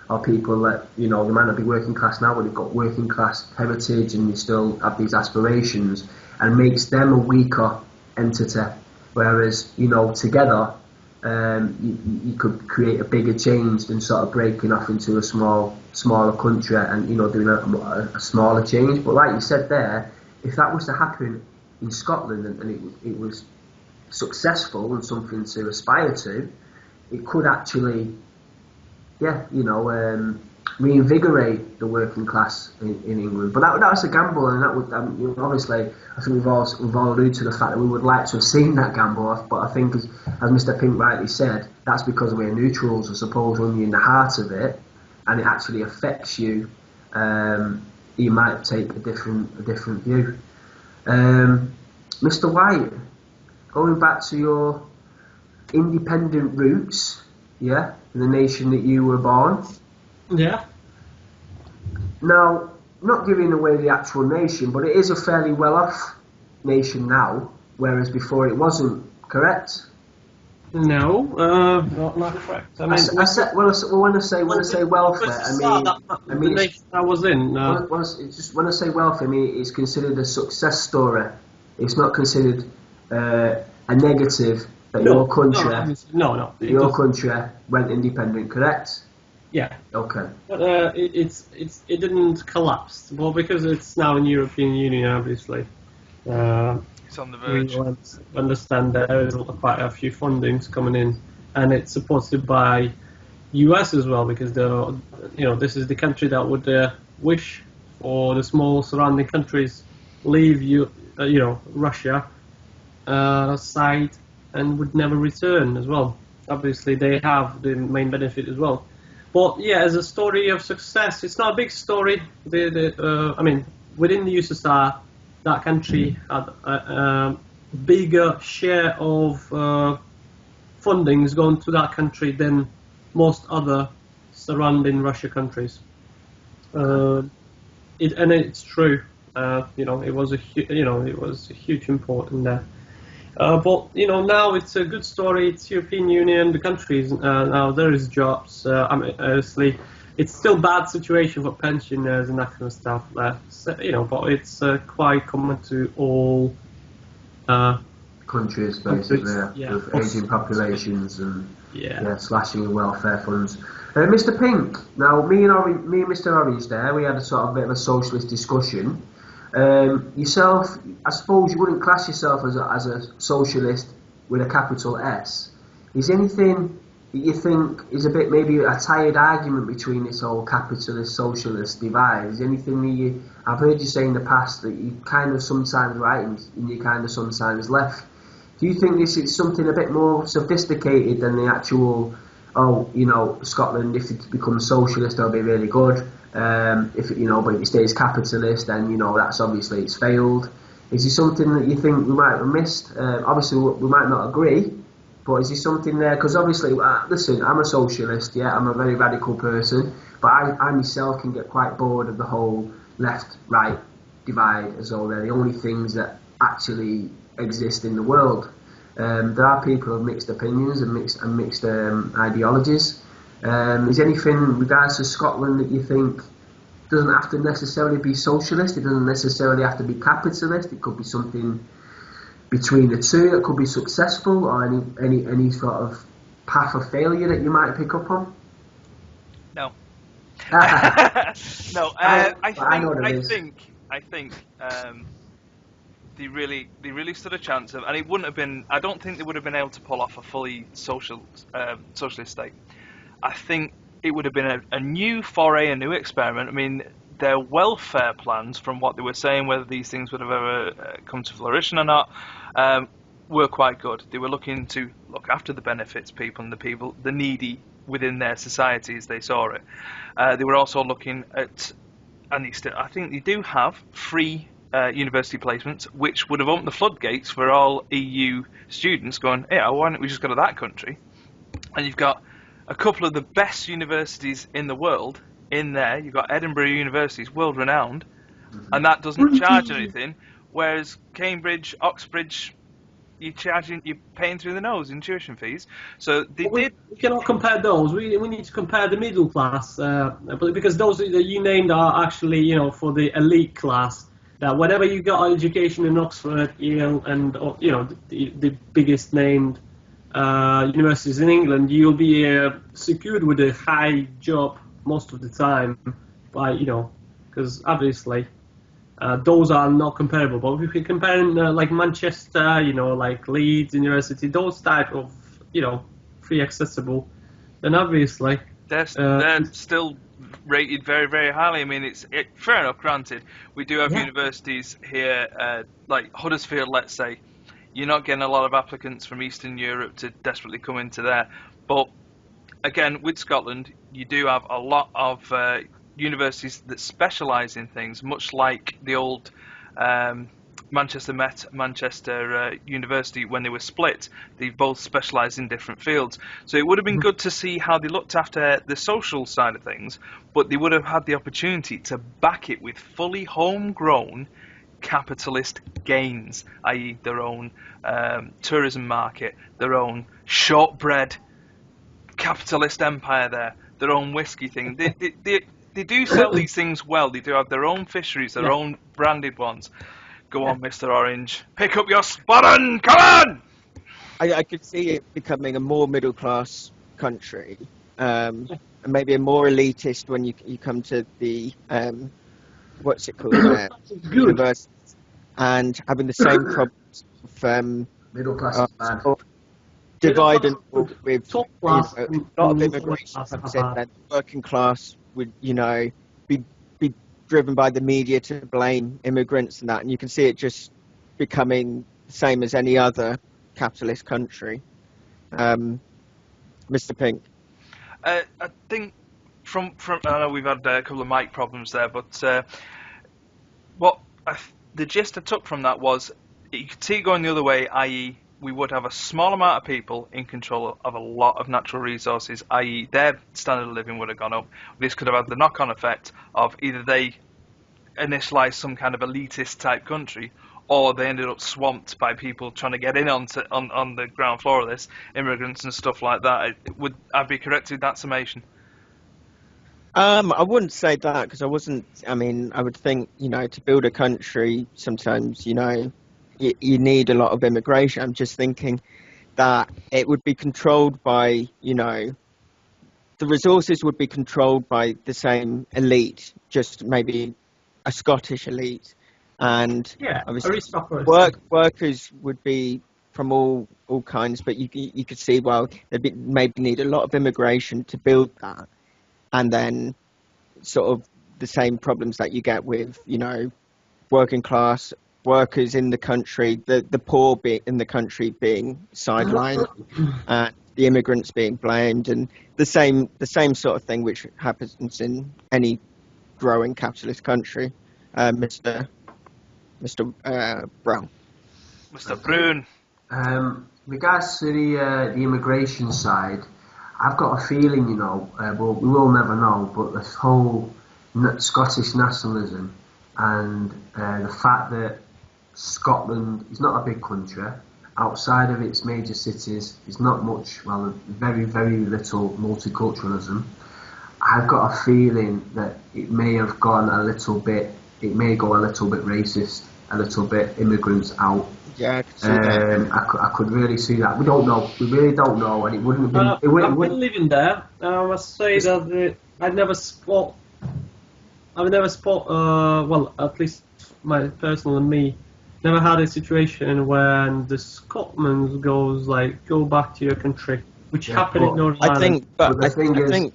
Or people that, they might not be working class now, but they've got working class heritage and they still have these aspirations, and makes them a weaker entity. Whereas, together, you could create a bigger change than sort of breaking off into a smaller country and, doing a smaller change. But like you said there, if that was to happen in Scotland and it was successful and something to aspire to, it could actually, reinvigorate the working class in England. But that was a gamble, and that would obviously, I think we've all alluded to the fact that we would like to have seen that gamble off. But I think, as Mr. Pink rightly said, that's because we're neutrals. I suppose when you're in the heart of it, and it actually affects you, you might take a different view. Mr. White, going back to your independent roots, yeah, in the nation that you were born. Yeah. Now, not giving away the actual nation, but it is a fairly well-off nation now, whereas before it wasn't, correct? No, not correct. I mean, when I say welfare, I mean the nation I was in. When I say welfare, I mean it's considered a success story. It's not considered a negative that your country went independent, correct? Yeah. Okay. But it didn't collapse. Well, because it's now in European Union, obviously. It's on the verge. We understand that there is quite a few fundings coming in, and it's supported by US as well, because this is the country that would wish for the small surrounding countries leave Russia side and would never return as well. Obviously, they have the main benefit as well. But yeah, as a story of success, it's not a big story. I mean, within the USSR, that country had a bigger share of fundings going to that country than most other surrounding Russia countries. And it's true. It was a huge import in there. But now it's a good story. It's European Union, the countries now there is jobs. Honestly, it's still bad situation for pensioners and that kind of stuff. But it's quite common to all countries, basically, with aging populations and slashing welfare funds. Mr. Pink, now me and Mr. Orange there, we had a sort of bit of a socialist discussion. Yourself, I suppose you wouldn't class yourself as a socialist with a capital S. Is anything that you think is a bit maybe a tired argument between this whole capitalist socialist divide? Is anything that I've heard you say in the past that you kind of sometimes right and you kind of sometimes left? Do you think this is something a bit more sophisticated than the actual oh, Scotland, if it becomes socialist, they'll be really good. If but if it stays capitalist, then that's obviously it's failed. Is there something that you think we might have missed? Obviously, we might not agree, but is there something there? Because obviously, listen, I'm a socialist. Yeah, I'm a very radical person, but I myself can get quite bored of the whole left-right divide, as though they're the only things that actually exist in the world. There are people of mixed opinions and mixed ideologies. Is anything in regards to Scotland that you think doesn't have to necessarily be socialist? It doesn't necessarily have to be capitalist. It could be something between the two that could be successful, or any sort of path of failure that you might pick up on. No. No. I think they really stood a chance of, and it wouldn't have been. I don't think they would have been able to pull off a fully socialist state. I think it would have been a new foray, a new experiment. I mean, their welfare plans, from what they were saying, whether these things would have ever come to fruition or not, were quite good. They were looking to look after the benefits people and the needy within their society as they saw it. They were also looking at, and I think they do have free university placements, which would have opened the floodgates for all EU students going, yeah, why don't we just go to that country? And you've got a couple of the best universities in the world in there. You've got Edinburgh University, world renowned, and that doesn't charge anything. Whereas Cambridge, Oxbridge, you're paying through the nose in tuition fees. So we cannot compare those. We need to compare the middle class, because those that you named are actually for the elite class. That whatever you got education in Oxford, Yale, and the biggest named universities in England, you'll be secured with a high job most of the time, because obviously those are not comparable. But if we compare like Manchester, like Leeds University, those type of free accessible, then obviously they're still rated very, very highly. I mean, fair enough. Granted, we do have universities here, like Huddersfield, let's say. You're not getting a lot of applicants from Eastern Europe to desperately come into there. But again, with Scotland, you do have a lot of universities that specialise in things, much like the old Manchester Met, Manchester University, when they were split. They both specialised in different fields. So it would have been good to see how they looked after the social side of things, but they would have had the opportunity to back it with fully homegrown capitalist gains, i.e. their own tourism market, their own shortbread capitalist empire there, their own whiskey thing. They do sell these things well. They do have their own fisheries, their own branded ones. Go on, Mr. Orange. Pick up your spoon! Come on! I could see it becoming a more middle-class country, and maybe a more elitist when you come to the what's it called? Universities, and having the same problems of middle class divide and rule with a lot of immigration comes in, then working class would be driven by the media to blame immigrants and that, and you can see it just becoming the same as any other capitalist country. Mr. Pink. I think from I know we've had a couple of mic problems there, but the gist I took from that was you could see it going the other way, i.e. we would have a small amount of people in control of a lot of natural resources, i.e. their standard of living would have gone up. This could have had the knock-on effect of either they initialised some kind of elitist type country, or they ended up swamped by people trying to get in on the ground floor of this, immigrants and stuff like that. Would I be correct with that summation? I wouldn't say that, because I would think, to build a country, sometimes, you need a lot of immigration. I'm just thinking that it would be controlled by, the resources would be controlled by the same elite, just maybe a Scottish elite. And obviously workers would be from all kinds, but you could see, they'd maybe need a lot of immigration to build that. And then sort of the same problems that you get with, working class workers in the country, the poor in the country being sidelined, and the immigrants being blamed, and the same sort of thing which happens in any growing capitalist country. Mr. Brown. Mr. Brune. Regards to the immigration side, I've got a feeling, we will never know, but this whole Scottish nationalism and the fact that Scotland is not a big country, outside of its major cities, there's not much, very, very little multiculturalism. I've got a feeling that it may have gone a little bit racist, a little bit immigrants out. Yeah, I could see that. I could really see that. We don't know. We really don't know, and it wouldn't have been. I've been living there. I must say that I've never spot. Well, at least my personal and me, never had a situation when the Scotsman goes like, go back to your country, which happened in Northern Ireland. I think,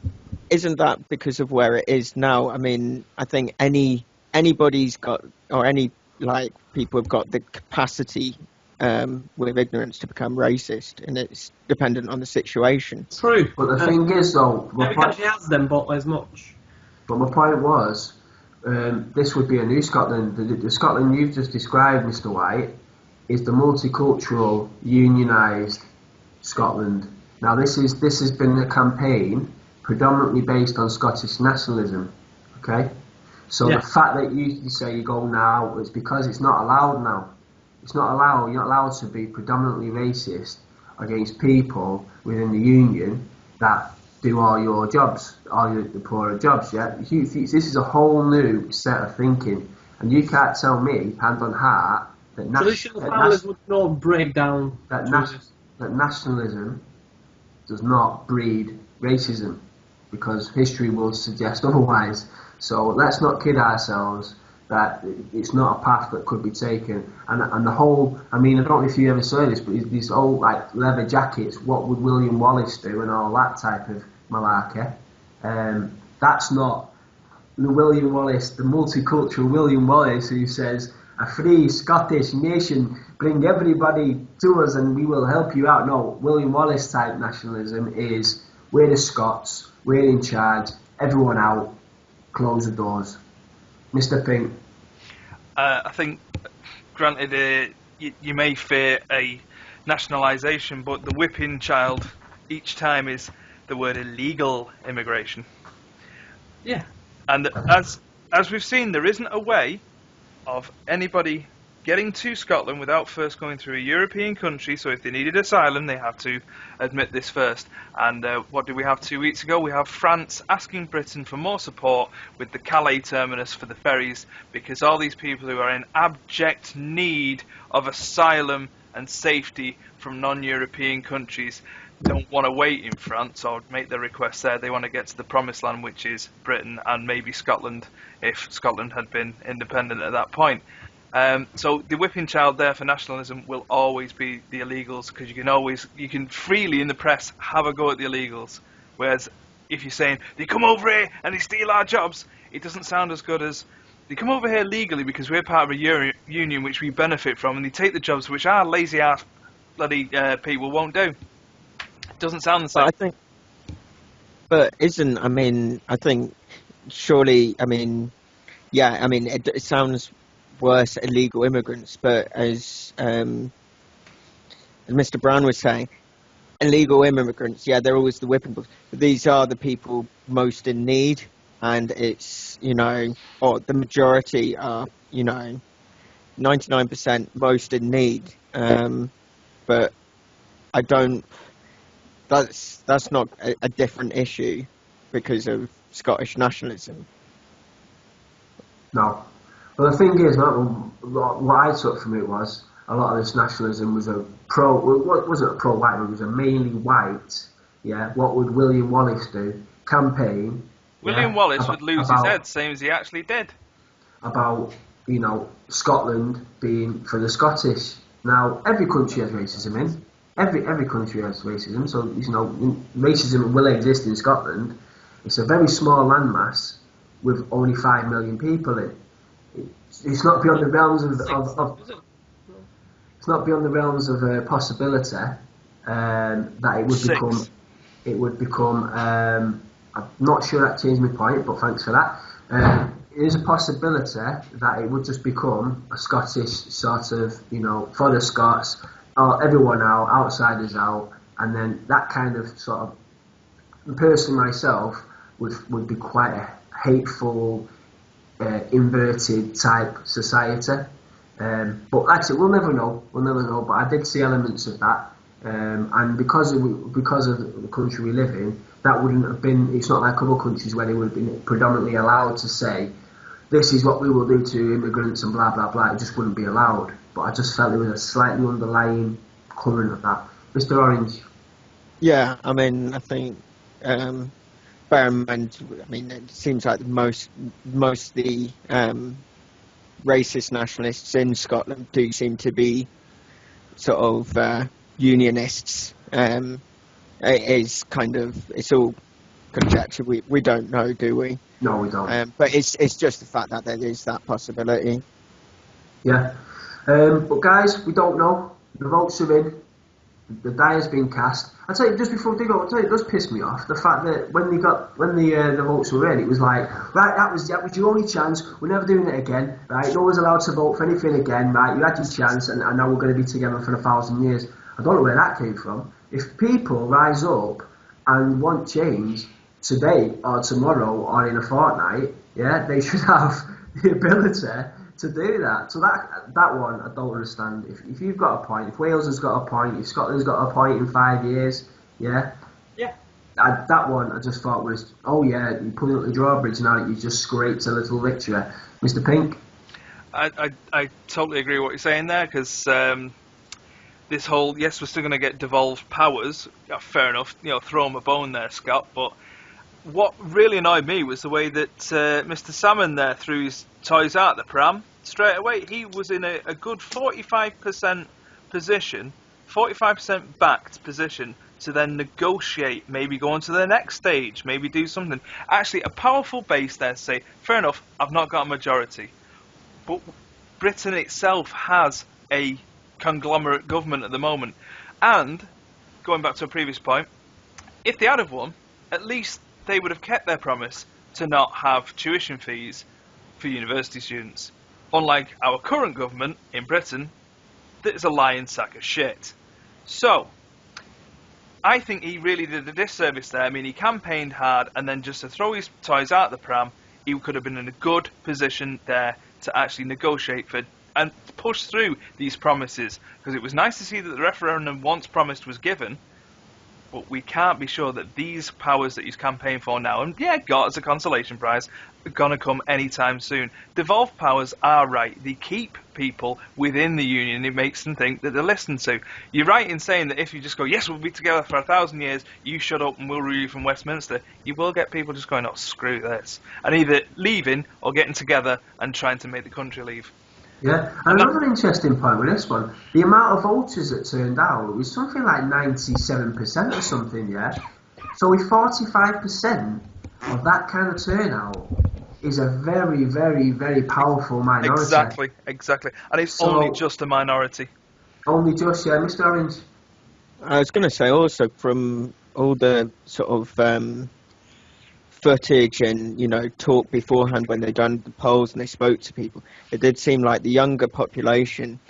isn't that because of where it is now? I mean, I think anybody's got, or any people have got the capacity with ignorance to become racist, and it's dependent on the situation. True. But the thing is, though, every country has them, but as much. But my point was, this would be a new Scotland. The Scotland you've just described, Mr. White, is the multicultural, unionised Scotland. Now, this has been a campaign predominantly based on Scottish nationalism. Okay. So the fact that you say you go now, it's because it's not allowed now. It's not allowed. You're not allowed to be predominantly racist against people within the union that do all your jobs, the poorer jobs. Yeah, this is a whole new set of thinking, and you can't tell me, hand on heart, that traditional families would not break down. That nationalism does not breed racism, because history will suggest otherwise. So let's not kid ourselves that it's not a path that could be taken. And the whole, I mean, I don't know if you ever saw this, but these old leather jackets, what would William Wallace do, and all that type of malarkey. That's not the William Wallace, the multicultural William Wallace, who says, a free Scottish nation, bring everybody to us and we will help you out. No, William Wallace type nationalism is, we're the Scots, we're in charge, everyone out, close the doors. Mr. Pink. I think, granted, you may fear a nationalisation, but the whipping child each time is the word illegal immigration. Yeah. And as we've seen, there isn't a way of anybody getting to Scotland without first going through a European country. So if they needed asylum, they have to admit this first. And what did we have 2 weeks ago? We have France asking Britain for more support with the Calais terminus for the ferries, because all these people who are in abject need of asylum and safety from non-European countries don't want to wait in France or make their requests there. They want to get to the promised land, which is Britain and maybe Scotland, if Scotland had been independent at that point. So the whipping child there for nationalism will always be the illegals, because you can freely in the press have a go at the illegals. Whereas if you're saying they come over here and they steal our jobs, it doesn't sound as good as they come over here legally because we're part of a union which we benefit from, and they take the jobs which our lazy ass bloody people won't do. It doesn't sound the same. I think surely, it sounds worse, illegal immigrants, but as Mr. Brown was saying, illegal immigrants, they're always the whipping boys, but these are the people most in need, and it's, or the majority are, 99% most in need, but I don't, that's not a different issue because of Scottish nationalism. No. Well, the thing is, what I took from it was a lot of this nationalism was it wasn't a pro-white, it was a mainly white, what would William Wallace do? Campaign. William Wallace would lose his head, same as he actually did. About, Scotland being for the Scottish. Now, every country has racism in. Every country has racism, so, racism will exist in Scotland. It's a very small landmass with only 5 million people in. it's not beyond the realms of Is it? it's not beyond the realms of possibility that it would 6. become. It would become. I'm not sure that changed my point, but thanks for that. It is a possibility that it would just become a Scottish sort of, for the Scots, everyone out, outsiders out, and then that kind of sort of, personally myself, would be quite a hateful, inverted type society. But like I said, we'll never know. But I did see elements of that, and because of the country we live in, that wouldn't have been. It's not like other countries where they would have been predominantly allowed to say, "This is what we will do to immigrants," and blah blah blah. It just wouldn't be allowed. But I just felt there was a slightly underlying current of that. Mr. Orange. Yeah, I mean, I think, bear in mind, I mean, it seems like most of the racist nationalists in Scotland do seem to be sort of unionists. It is kind of, it's all conjecture. We don't know, do we? No, we don't. But it's just the fact that there is that possibility. Yeah. But guys, we don't know. The votes are in. The die has been cast. I'll tell you, just before we go, I'll tell you, it does piss me off the fact that when the votes were in, it was like, right, that was your only chance. We're never doing it again, right? No one's allowed to vote for anything again, right? You had your chance, and now we're going to be together for 1,000 years. I don't know where that came from. If people rise up and want change today or tomorrow or in a fortnight, yeah, they should have the ability to do that. So that one I don't understand. If you've got a point, if Wales has got a point, if Scotland's got a point in 5 years, yeah. That one I just thought was, oh yeah, you put up the drawbridge now that you just scraped a little victory. Mr. Pink? I totally agree with what you're saying there, because this whole, yes, we're still going to get devolved powers, fair enough, throw them a bone there, Scott, but what really annoyed me was the way that Mr. Salmon there threw his toys out the pram straight away. He was in a good 45% position, 45% backed position to then negotiate, maybe go on to the next stage, maybe do something. Actually, a powerful base there to say, fair enough, I've not got a majority. But Britain itself has a conglomerate government at the moment. And, going back to a previous point, if they had have won, at least they would have kept their promise to not have tuition fees for university students. Unlike our current government in Britain, that is a lying sack of shit. So, I think he really did a disservice there. I mean, he campaigned hard, and then just to throw his toys out the pram, he could have been in a good position there to actually negotiate for and push through these promises. Because it was nice to see that the referendum once promised was given, but we can't be sure that these powers that he's campaigning for now, and yeah, got as a consolation prize, are going to come anytime soon. Devolved powers are right. They keep people within the union. It makes them think that they're listened to. You're right in saying that if you just go, yes, we'll be together for 1,000 years, you shut up and we'll rule you from Westminster, you will get people just going, oh, screw this. And either leaving or getting together and trying to make the country leave. Yeah, and another interesting point with this one, the amount of voters that turned out was something like 97% or something, yeah? So with 45% of that kind of turnout is a very, very, very powerful minority. Exactly. And it's only just a minority. Only just, yeah, Mr. Orange? I was going to say also from all the sort of footage and talk beforehand when they done the polls and they spoke to people, it did seem like the younger population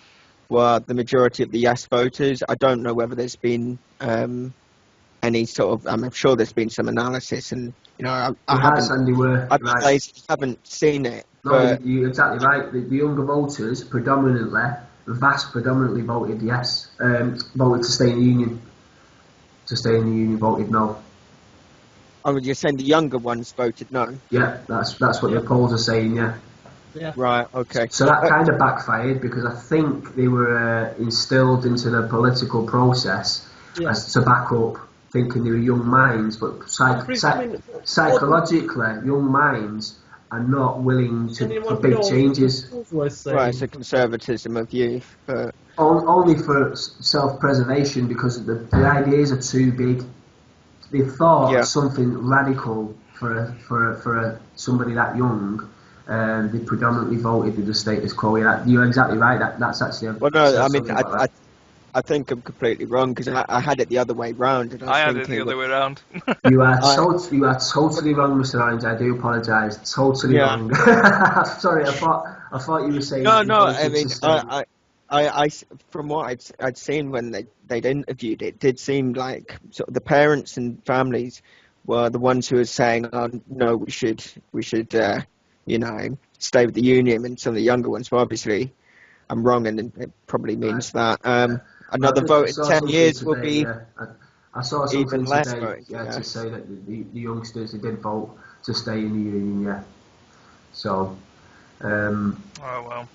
were the majority of the yes voters. I don't know whether there's been any sort of, I'm sure there's been some analysis, and I haven't seen it. No, you're exactly right. The younger voters predominantly voted yes, voted to stay in the union. Voted no. Oh, you're saying the younger ones voted no? Yeah, that's what the polls are saying, yeah. Yeah. Right, okay. So that kind of backfired because I think they were instilled into the political process as to back up, thinking they were young minds, but psychologically, young minds are not willing for big changes. Right, so conservatism of youth. But only for self-preservation, because the ideas are too big. They thought something radical for somebody that young They predominantly voted with the status quo. Yeah, you're exactly right. That's actually. Well, no, I mean, I think I'm completely wrong because I had it the other way round. And I had it the other way round. You are totally wrong, Mr. Orange. I do apologise. Totally wrong. Sorry, I thought you were saying. No. I mean, I from what I'd seen when they'd interviewed, it did seem like sort of the parents and families were the ones who were saying, "Oh no, we should stay with the union," and some of the younger ones. Well, obviously, I'm wrong, and it probably means that another vote in 10 years will be I saw something even less today, votes. to say that the youngsters who did vote to stay in the union. Yeah, so. Oh well.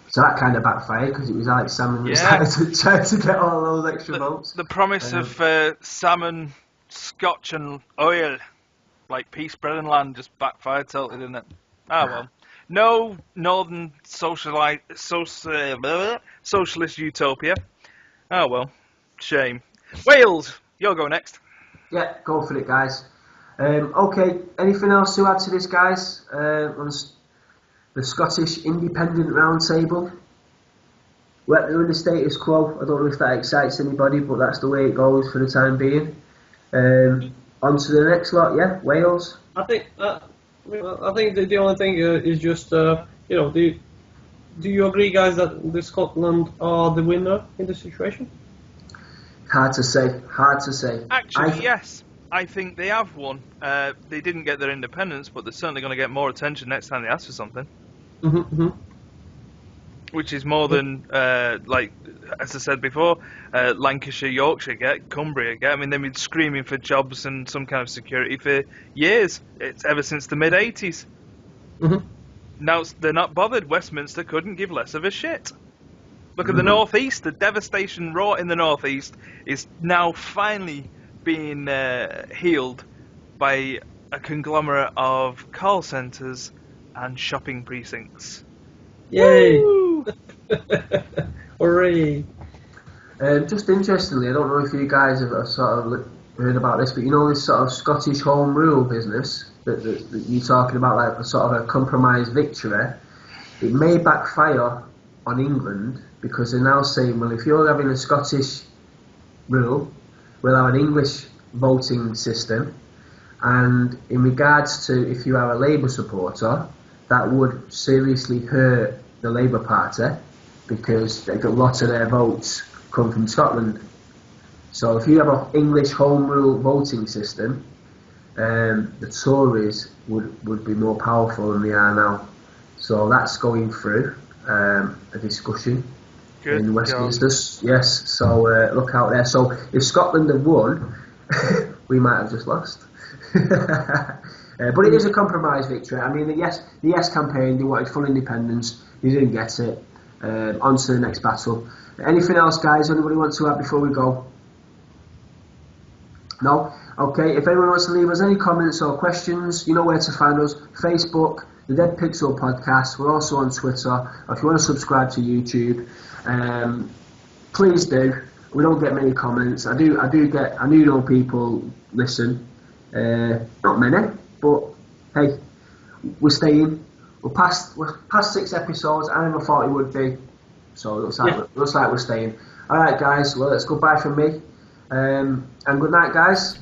So that kind of backfired because it was Alex Salmon that tried to get all those extra votes. The promise of salmon, scotch and oil, like peace, bread and land, just backfired totally, didn't it? Ah well. No northern socialist utopia. Oh well. Shame. Wales, you'll go next. Yeah, go for it, guys. Okay, anything else to add to this, guys? On the Scottish Independent Roundtable. Well, they're in the status quo. I don't know if that excites anybody, but that's the way it goes for the time being. On to the next lot, yeah, Wales. I think the only thing is just do you agree, guys, that the Scotland are the winner in this situation? Hard to say. Actually, yes. I think they have won. They didn't get their independence, but they're certainly going to get more attention next time they ask for something. Mm-hmm. Which is more than, like, as I said before, Lancashire, Yorkshire get, Cumbria get. I mean, they've been screaming for jobs and some kind of security for years. It's ever since the mid-'80s. Mm-hmm. Now they're not bothered. Westminster couldn't give less of a shit. Look at the North East. The devastation wrought in the North East is now finally being healed by a conglomerate of call centres and shopping precincts. Yay! Hooray! Just interestingly, I don't know if you guys have sort of heard about this, but you know this sort of Scottish Home Rule business that you're talking about, like a sort of a compromise victory. It may backfire on England because they're now saying, well, if you're having a Scottish rule, we'll have an English voting system, and in regards to if you are a Labour supporter, that would seriously hurt the Labour Party because a lot of their votes come from Scotland. So if you have an English Home Rule voting system, the Tories would be more powerful than they are now. So that's going through a discussion in Westminster. Yes, so look out there. So if Scotland have won, we might have just lost. But it is a compromise victory. I mean, the Yes campaign, they wanted full independence. They didn't get it. On to the next battle. Anything else, guys? Anybody want to add before we go? No? Okay, if anyone wants to leave us any comments or questions, you know where to find us. Facebook, the Dead Pixel Podcast. We're also on Twitter. Or if you want to subscribe to YouTube, please do. We don't get many comments. I do know people listen. Not many, but hey, we're staying. We're past 6 episodes. I never thought it would be. So it looks like we're staying. All right, guys. Well, it's goodbye from me. And good night, guys.